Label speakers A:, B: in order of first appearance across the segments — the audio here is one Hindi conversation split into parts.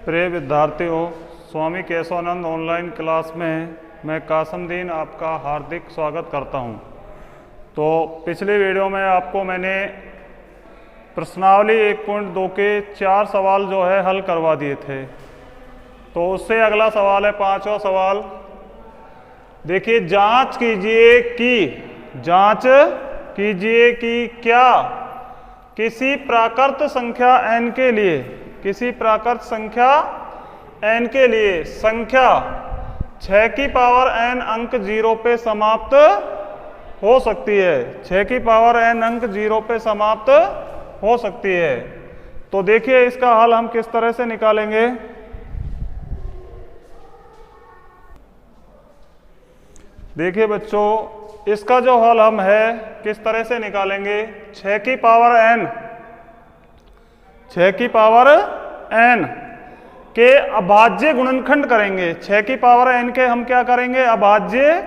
A: प्रिय विद्यार्थियों, स्वामी केशवानंद ऑनलाइन क्लास में मैं कासमदीन आपका हार्दिक स्वागत करता हूं। तो पिछले वीडियो में आपको मैंने प्रश्नावली 1.2 के 4 सवाल जो है हल करवा दिए थे। तो उससे अगला सवाल है 5वां सवाल। देखिए, जांच कीजिए कि क्या किसी प्राकृत संख्या n के लिए संख्या 6 की पावर n अंक 0 पे समाप्त हो सकती है। 6 की पावर n अंक 0 पे समाप्त हो सकती है। तो देखिए, इसका हल हम किस तरह से निकालेंगे। देखिए बच्चों, इसका जो हल हम है किस तरह से निकालेंगे। 6 की पावर n के अभाज्य गुणनखंड करेंगे। 6 की पावर n के हम क्या करेंगे, अभाज्य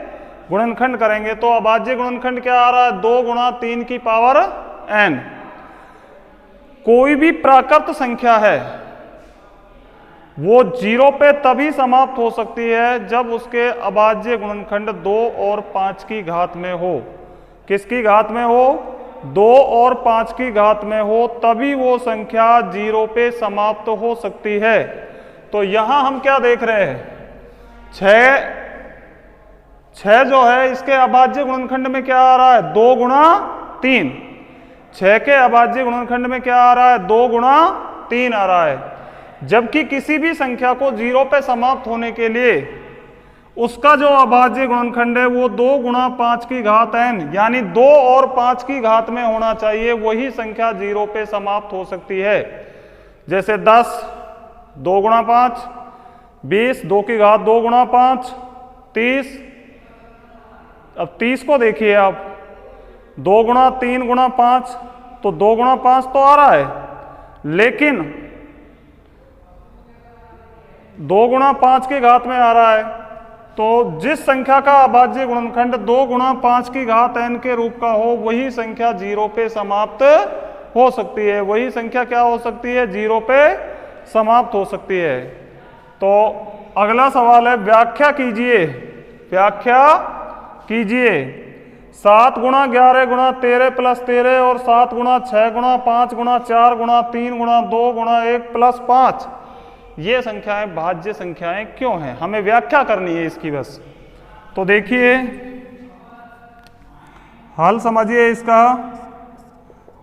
A: गुणनखंड करेंगे। तो अभाज्य गुणनखंड क्या आ रहा है, 2 गुणा 3 की पावर n। कोई भी प्राकृत संख्या है वो 0 पे तभी समाप्त हो सकती है जब उसके अभाज्य गुणनखंड 2 और 5 की घात में हो। किसकी घात में हो, 2 और 5 की घात में हो, तभी वो संख्या 0 पे समाप्त हो सकती है। तो यहां हम क्या देख रहे हैं, 6 जो है इसके अभाज्य गुणनखंड में क्या आ रहा है, 2 गुणा 3। 6 के अभाज्य गुणनखंड में क्या आ रहा है, 2 गुणा 3 आ रहा है। जबकि किसी भी संख्या को 0 पे समाप्त होने के लिए उसका जो अभाज्य गुणनखंड है वो 2 गुणा 5 की घात n, यानी 2 और 5 की घात में होना चाहिए, वही संख्या 0 पे समाप्त हो सकती है। जैसे 10 2 गुणा 5, 20 2 की घात 2 गुणा 5, 30। अब 30 को देखिए आप, 2 गुणा 3 गुणा 5, तो 2 गुणा 5 तो आ रहा है, लेकिन 2 गुणा 5 की घात में आ रहा है। तो जिस संख्या का अभाज्य गुणनखंड 2 गुणा 5 की घात n के रूप का हो, वही संख्या 0 पे समाप्त हो सकती है। वही संख्या क्या हो सकती है, 0 पे समाप्त हो सकती है। तो अगला सवाल है, व्याख्या कीजिए 7 गुणा 11 गुणा 13 प्लस 13 और 7 गुणा 6 गुणा 5 गुणा 4 गुणा 3 गुणा 2 गुणा 1 प्लस 5 ये संख्याएं भाज्य संख्याएं क्यों हैं, हमें व्याख्या करनी है इसकी बस। तो देखिए, हल समझिए इसका।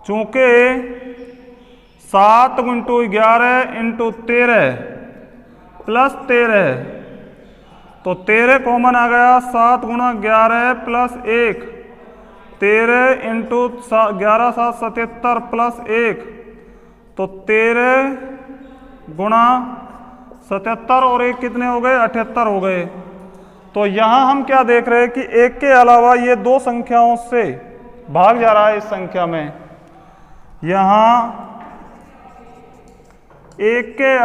A: चूंकि 7 × 11 × 13 प्लस 13, तो 13 कॉमन आ गया, 7 गुणा 11 प्लस 1, 13 × 11 7 77 प्लस 1, तो 13 गुणा 77 और 1 कितने हो गए, 78 हो गए। तो यहां हम क्या देख रहे हैं कि 1 के अलावा ये 2 संख्याओं से भाग जा रहा है इस संख्या में। यहां 1 के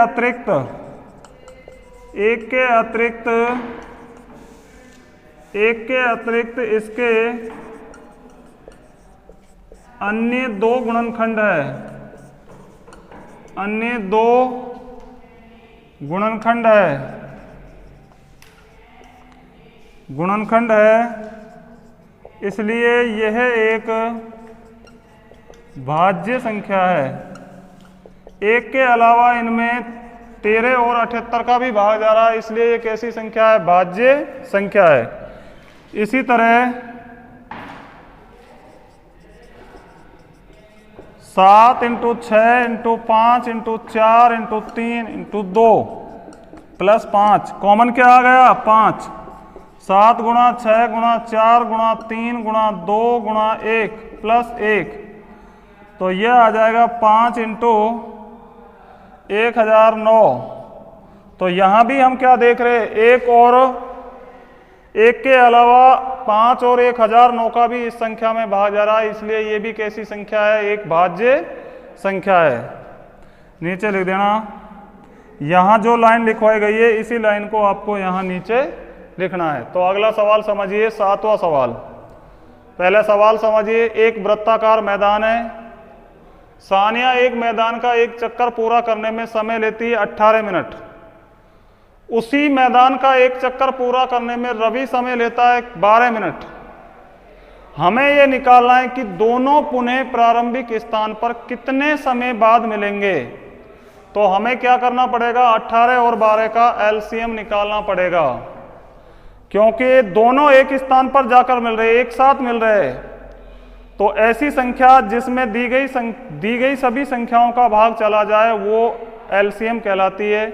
A: अतिरिक्त इसके अन्य 2 गुणनखंड है, अन्य 2 गुणनखंड है, इसलिए यह एक भाज्य संख्या है। 1 के अलावा इनमें 13 और 78 का भी भाग जा रहा है, इसलिए ये कैसी संख्या है, भाज्य संख्या है। इसी तरह 7 × 6 × 5 × 4 × 3 × 2 प्लस 5 कॉमन क्या आ गया, 5। 7 गुणा 6 गुणा 4 गुणा 3 गुणा 2 गुणा 1 प्लस 1, तो यह आ जाएगा 5 × 1009। तो यहां भी हम क्या देख रहे हैं, 1 के अलावा 5 और 1009 का भी इस संख्या में भाग जा रहा है, इसलिए ये भी कैसी संख्या है, एक भाज्य संख्या है। नीचे लिख देना, यहां जो लाइन लिखवाई गई है इसी लाइन को आपको यहां नीचे लिखना है। तो अगला सवाल समझिए, 7वां सवाल। पहले सवाल समझिए, एक वृत्ताकार मैदान है, सानिया एक मैदान का एक चक्कर पूरा करने में समय लेती है 18 मिनट। उसी मैदान का एक चक्कर पूरा करने में रवि समय लेता है 12 मिनट। हमें यह निकालना है कि दोनों पुनः प्रारंभिक स्थान पर कितने समय बाद मिलेंगे। तो हमें क्या करना पड़ेगा, 18 और 12 का एलसीएम निकालना पड़ेगा, क्योंकि दोनों एक स्थान पर जाकर मिल रहे, एक साथ मिल रहे। तो ऐसी संख्या जिसमें दी गई सभी संख्याओं का भाग चला जाए वो एलसीएम कहलाती है।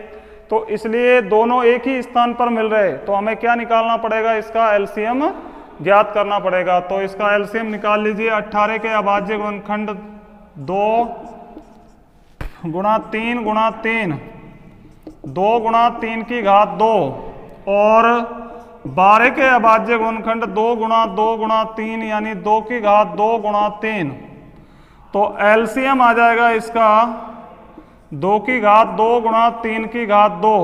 A: तो इसलिए दोनों एक ही स्थान पर मिल रहे, तो हमें क्या निकालना पड़ेगा, इसका एलसीएम ज्ञात करना पड़ेगा। तो इसका एलसीएम निकाल लीजिए। 18 के अभाज्य गुणनखंड 2 गुणा 3 गुणा 3, 2 गुणा 3 की घात 2, और 12 के अभाज्य गुणनखंड 2 गुणा 2 गुणा 3 यानी 2 की घात 2 गुणा 3। तो एलसीएम आ जाएगा इसका 2 की घात 2 गुणा 3 की घात 2,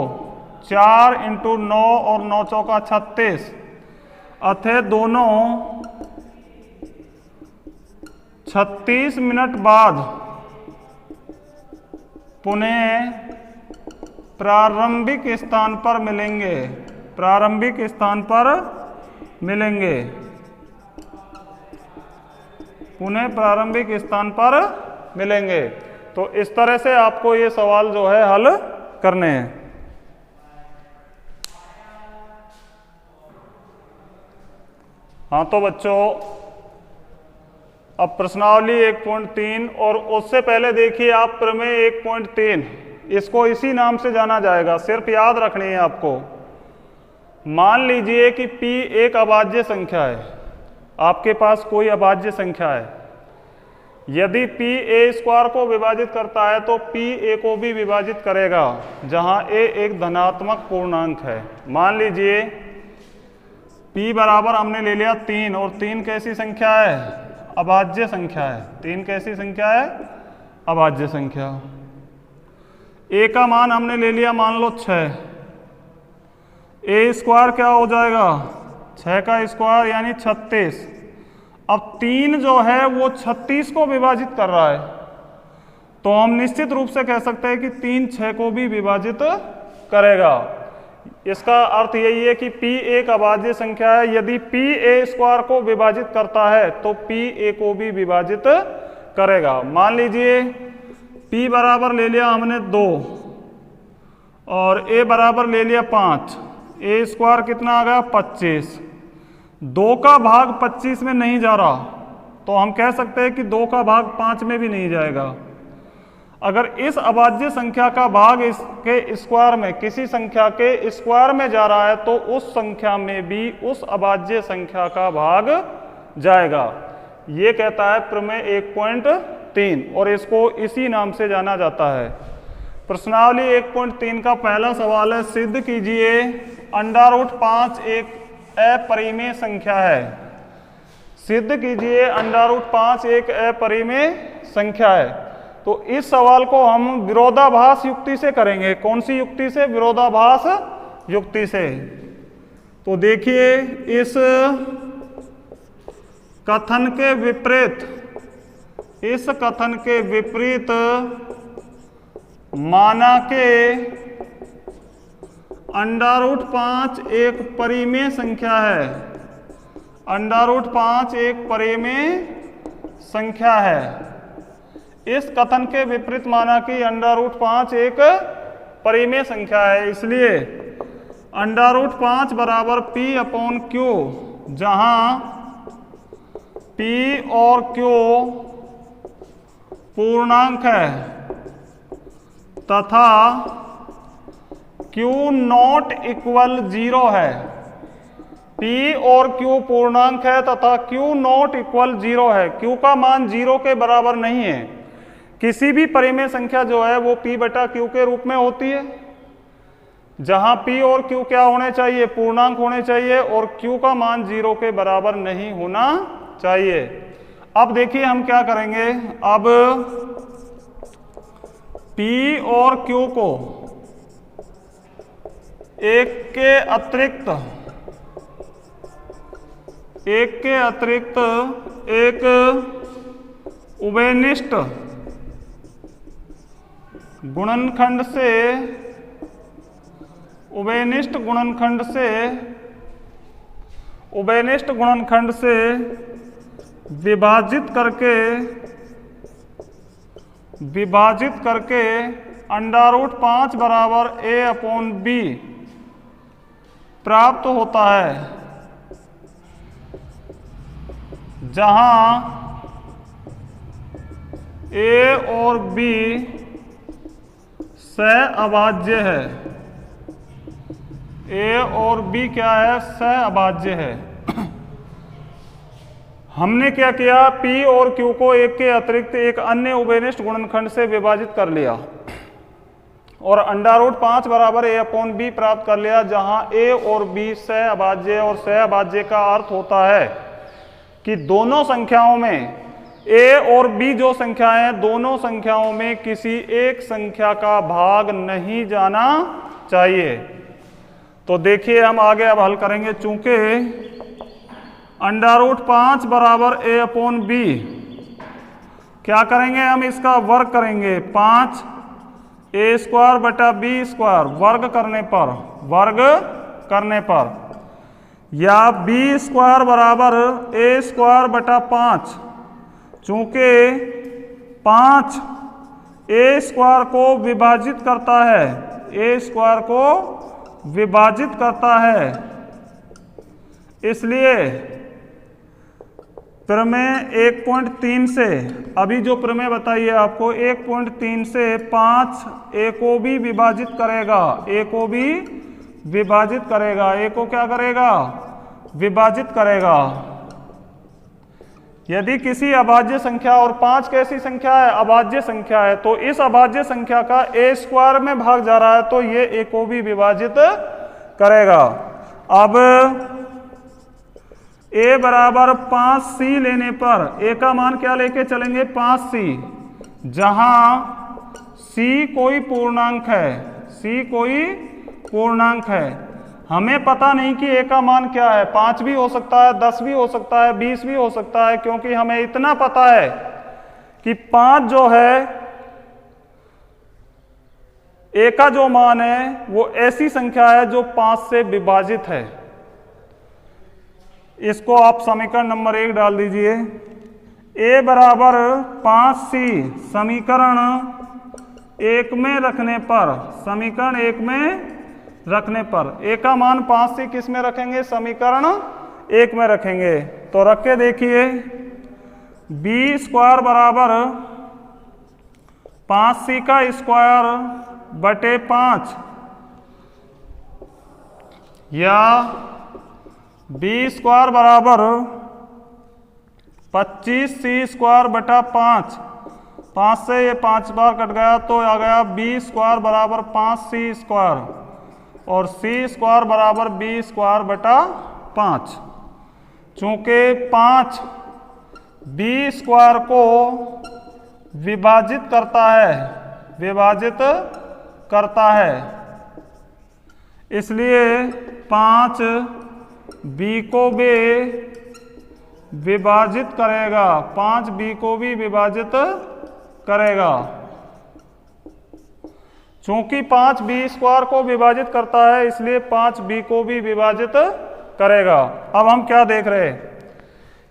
A: 4 × 9 और 9 चौका 36। अतः दोनों 36 मिनट बाद पुनः प्रारंभिक स्थान पर मिलेंगे, प्रारंभिक स्थान पर मिलेंगे, पुनः प्रारंभिक स्थान पर मिलेंगे। तो इस तरह से आपको ये सवाल जो है हल करने हैं। हाँ तो बच्चों, अब प्रश्नावली 1.3 और उससे पहले देखिए आप प्रमेय 1.3, इसको इसी नाम से जाना जाएगा, सिर्फ याद रखनी है आपको। मान लीजिए कि P एक अभाज्य संख्या है, आपके पास कोई अभाज्य संख्या है। यदि P a² को विभाजित करता है तो P a को भी विभाजित करेगा, जहां a एक धनात्मक पूर्णांक है। मान लीजिए P बराबर हमने ले लिया 3, और 3 कैसी संख्या है, अभाज्य संख्या है। 3 कैसी संख्या है, अभाज्य संख्या। a का मान हमने ले लिया मान लो 6, a² क्या हो जाएगा, 6 का स्क्वायर यानी 36। अब 3 जो है वो 36 को विभाजित कर रहा है, तो हम निश्चित रूप से कह सकते हैं कि 3 6 को भी विभाजित करेगा। इसका अर्थ यही है कि P एक अभाज्य संख्या है। यदि P a² को विभाजित करता है तो P a को भी विभाजित करेगा। मान लीजिए P बराबर ले लिया हमने 2 और a बराबर ले लिया 5, a² कितना आ गया 25। 2 का भाग 25 में नहीं जा रहा, तो हम कह सकते हैं कि 2 का भाग 5 में भी नहीं जाएगा। अगर इस अभाज्य संख्या का भाग इसके स्क्वायर में, किसी संख्या के स्क्वायर में जा रहा है, तो उस संख्या में भी उस अभाज्य संख्या का भाग जाएगा। ये कहता है प्रमेय 1.3, और इसको इसी नाम से जाना जाता है। प्रश्नावली 1.3 का पहला सवाल है, सिद्ध कीजिए √5 एक अपरिमेय संख्या है। सिद्ध कीजिए √5 एक अपरिमेय संख्या है। तो इस सवाल को हम विरोधाभास युक्ति से करेंगे। कौन सी युक्ति से, विरोधाभास युक्ति से। तो देखिए, इस कथन के विपरीत, इस कथन के विपरीत माना के √5 एक परिमेय संख्या है। √5 एक परिमेय संख्या है। इस कथन के विपरीत माना कि √5 एक परिमेय संख्या है, इसलिए √5 बराबर P/Q, जहां P और Q पूर्णांक है तथा Q0 = 0 है। P और Q पूर्णांक है तथा Q0 = 0 है। Q का मान 0 के बराबर नहीं है। किसी भी परिमेय संख्या जो है वो P/Q के रूप में होती है, जहां P और Q क्या होने चाहिए, पूर्णांक होने चाहिए, और Q का मान 0 के बराबर नहीं होना चाहिए। अब देखिए हम क्या करेंगे। अब P और Q को एक के अतिरिक्त एक उभयनिष्ठ गुणनखंड से उभयनिष्ठ गुणनखंड से विभाजित करके √5 बराबर a/b प्राप्त होता है, जहां a और b सहअभाज्य है। a और b क्या है? सहअभाज्य है। हमने क्या किया? P और Q को एक के अतिरिक्त एक अन्य उभयनिष्ठ गुणनखंड से विभाजित कर लिया और √5 बराबर a/b प्राप्त कर लिया, जहां a और b सहअभाज्य, और सहअभाज्य का अर्थ होता है कि दोनों संख्याओं में a और b जो संख्याएं हैं, दोनों संख्याओं में किसी एक संख्या का भाग नहीं जाना चाहिए। तो देखिए हम आगे अब हल करेंगे। चूंकि √5 बराबर a/b, क्या करेंगे हम? इसका वर्ग करेंगे। 5a² बटा b² वर्ग करने पर या b² बराबर a² बटा 5। चूंकि 5 a² को विभाजित करता है, a² को विभाजित करता है, इसलिए प्रमेय 1.3 से, अभी जो प्रमेय बताइए आपको, 1.3 से 5 a को भी विभाजित करेगा, a को भी विभाजित करेगा, a को क्या करेगा? विभाजित करेगा। यदि किसी अभाज्य संख्या, और 5 कैसी संख्या है? अभाज्य संख्या है, तो इस अभाज्य संख्या का a² में भाग जा रहा है, तो ये a को भी विभाजित करेगा। अब a बराबर 5c लेने पर a का मान क्या लेके चलेंगे? 5c, जहां c कोई पूर्णांक है, c कोई पूर्णांक है। हमें पता नहीं कि a का मान क्या है, 5 भी हो सकता है, 10 भी हो सकता है, 20 भी हो सकता है, क्योंकि हमें इतना पता है कि 5 जो है, a का जो मान है वो ऐसी संख्या है जो 5 से विभाजित है। इसको आप समीकरण नंबर 1 डाल दीजिए। a बराबर 5c समीकरण 1 में रखने पर, समीकरण 1 में रखने पर a का मान 5c किस में रखेंगे? समीकरण 1 में रखेंगे। तो रख के देखिए, b² बराबर 5c का स्क्वायर बटे 5 या b² बराबर 25c² बटा 5। 5 से ये 5 बार कट गया तो आ गया b² बराबर 5c² और c² बराबर b² बटा 5। चूंकि 5 b² को विभाजित करता है, इसलिए 5 b को भी विभाजित करेगा, 5 b को भी विभाजित करेगा। चूंकि 5 b² को विभाजित करता है, इसलिए 5 b को भी विभाजित करेगा। अब हम क्या देख रहे हैं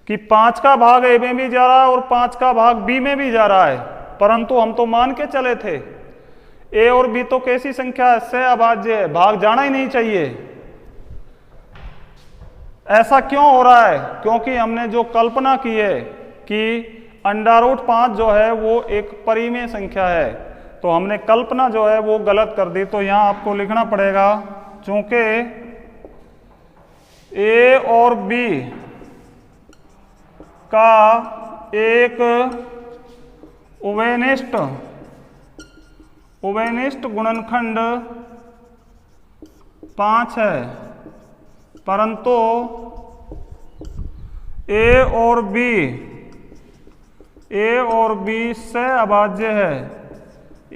A: कि 5 का भाग a में भी जा रहा है और 5 का भाग b में भी जा रहा है, परंतु हम तो मान के चले थे a और b तो कैसी संख्या है? सहअभाज्य है, भाग जाना ही नहीं चाहिए। ऐसा क्यों हो रहा है? क्योंकि हमने जो कल्पना की है कि √5 जो है वो एक परिमेय संख्या है, तो हमने कल्पना जो है वो गलत कर दी। तो यहां आपको लिखना पड़ेगा, चूंकि a और b का एक उभयनिष्ठ गुणनखंड 5 है, परंतु a और b सहअभाज्य है,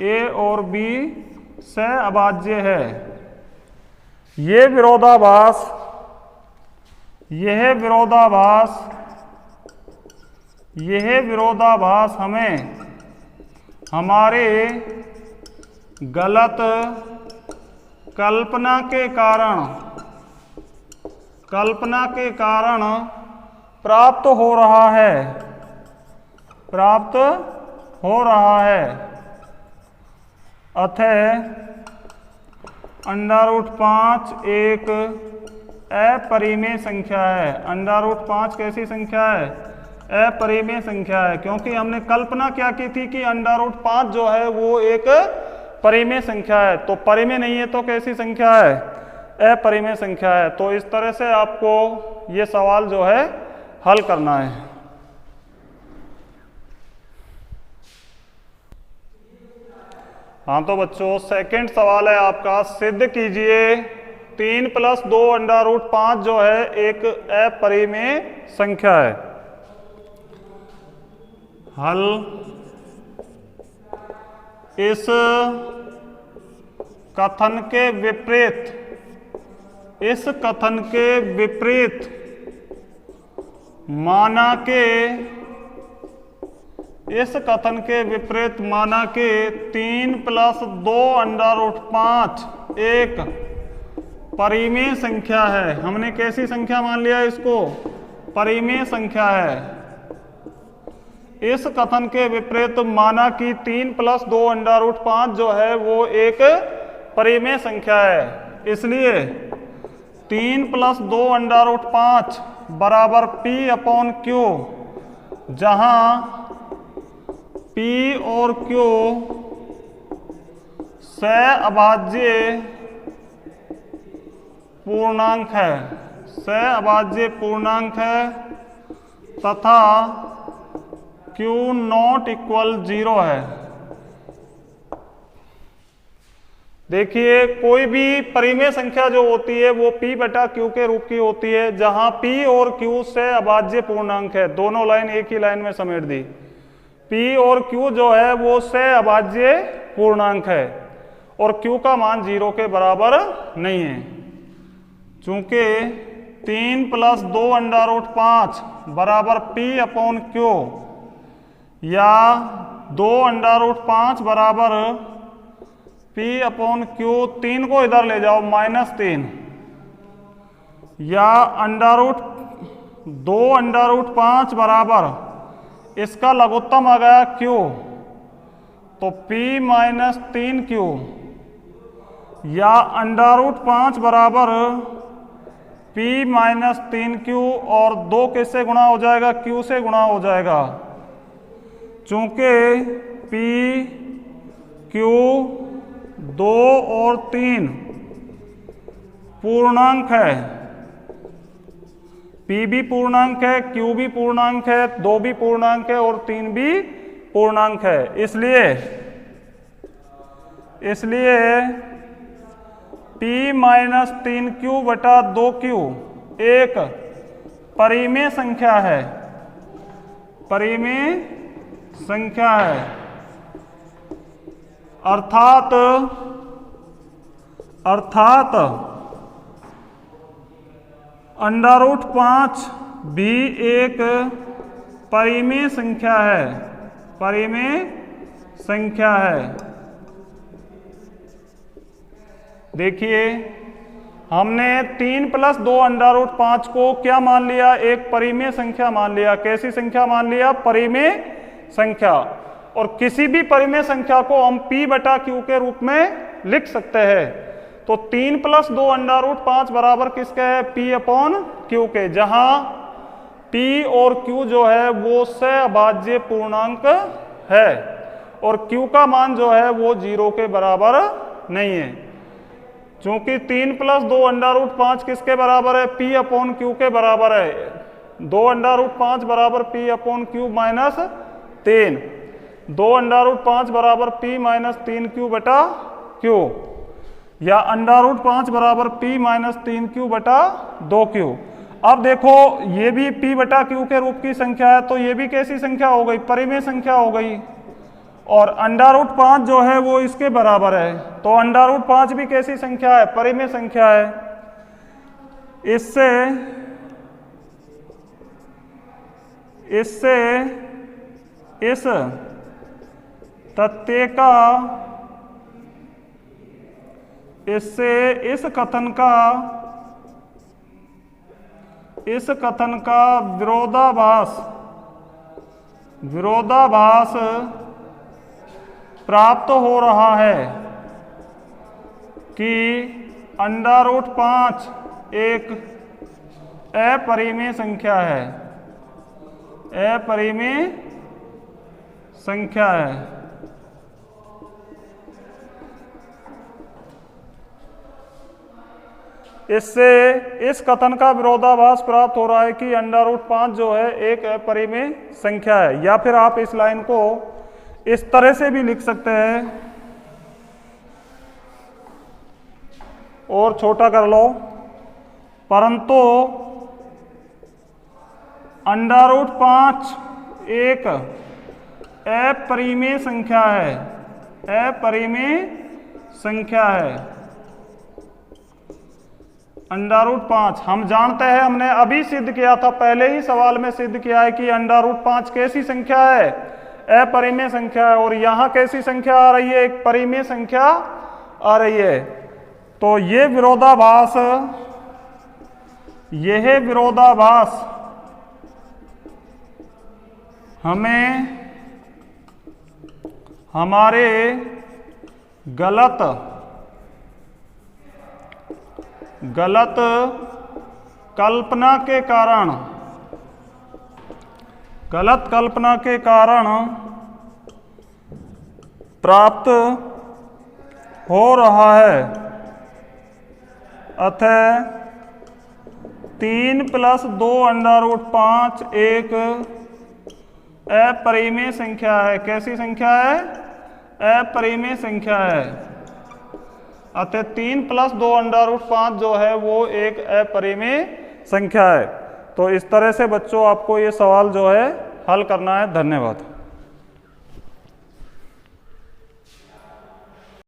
A: a और b सहअभाज्य है। यह विरोधाभास हमें हमारे गलत कल्पना के कारण प्राप्त हो रहा है अतः √5 एक अपरिमेय संख्या है। √5 कैसी संख्या है? अपरिमेय संख्या है, क्योंकि हमने कल्पना क्या की थी कि √5 जो है वो एक परिमेय संख्या है। तो परिमेय नहीं है तो कैसी संख्या है? अपरिमेय संख्या है। तो इस तरह से आपको ये सवाल जो है हल करना है। हाँ तो बच्चों सेकंड सवाल है आपका, सिद्ध कीजिए 3 + 2 √5 जो है एक अपरिमेय संख्या है। हल इस कथन के विपरीत माना के 3 + 2 √5 एक परिमेय संख्या है। हमने कैसी संख्या मान लिया इसको? परिमेय संख्या है। इस कथन के विपरीत माना कि 3 + 2 √5 जो है वो एक परिमेय संख्या है। इसलिए 3 + 2 √5 बराबर P/Q, जहां P और Q सहअभाज्य पूर्णांक है तथा Q ≠ 0 है। देखिए कोई भी परिमेय संख्या जो होती है वो P/Q के रूप की होती है, जहां P और Q सहअभाज्य पूर्णांक है। दोनों लाइन एक ही लाइन में समेट दी। P और Q जो है वो सहअभाज्य पूर्णांक है और Q का मान 0 के बराबर नहीं है। चूंकि 3 + 2 √5 बराबर P/Q या 2 √5 बराबर P/Q, 3 को इधर ले जाओ -3, या √2 √5 बराबर इसका लघुत्तम आ गया Q, तो P - 3Q, या √5 बराबर P - 3Q और 2 किससे गुणा हो जाएगा? Q से गुणा हो जाएगा। चूंकि P, Q 2 और 3 पूर्णांक है, P भी पूर्णांक है, Q भी पूर्णांक है, 2 भी पूर्णांक है और 3 भी पूर्णांक है। इसलिए P - 3Q बटा 2Q एक परिमेय संख्या है। अर्थात √5 भी एक परिमेय संख्या है। देखिए हमने 3 + 2 √5 को क्या मान लिया? एक परिमेय संख्या मान लिया। कैसी संख्या मान लिया? परिमेय संख्या। और किसी भी परिमेय संख्या को हम P/Q के रूप में लिख सकते हैं। तो 3 + 2 √5 बराबर किसके है? P/Q के, जहां P और Q जो है वो सहअभाज्य पूर्णांक है और Q का मान जो है वो 0 के बराबर नहीं है। चूंकि 3 + 2 √5 किसके बराबर है? P/Q के बराबर है। 2 √5 बराबर P/Q - 3, 2 √5 बराबर P - 3Q बटा Q, या √5 बराबर P - 3Q बटा 2Q। अब देखो ये भी P/Q के रूप की संख्या है, तो ये भी कैसी संख्या हो गई? परिमेय संख्या हो गई। और √5 जो है वो इसके बराबर है, तो √5 भी कैसी संख्या है? परिमेय संख्या है। इससे इस तथ्य का इससे इस कथन का विरोधाभास प्राप्त हो रहा है कि √5 एक अपरिमेय संख्या है, अपरिमेय संख्या है। इससे इस कथन का विरोधाभास प्राप्त हो रहा है कि √5 जो है एक अपरिमेय संख्या है। या फिर आप इस लाइन को इस तरह से भी लिख सकते हैं और छोटा कर लो, परंतु √5 एक अपरिमेय संख्या है, अपरिमेय संख्या है। √5 हम जानते हैं, हमने अभी सिद्ध किया था, पहले ही सवाल में सिद्ध किया है कि √5 कैसी संख्या है, अपरिमेय संख्या है। और यहां कैसी संख्या आ रही है, एक परिमेय संख्या आ रही है। तो यह विरोधाभास हमें हमारे गलत कल्पना के कारण प्राप्त हो रहा है। अतः 3 + 2 √5 एक अपरिमेय संख्या है। कैसी संख्या है, अपरिमेय संख्या है। अतः 3 + 2 √5 जो है वो एक अपरिमेय संख्या है। तो इस तरह से बच्चों आपको ये सवाल जो है हल करना है। धन्यवाद।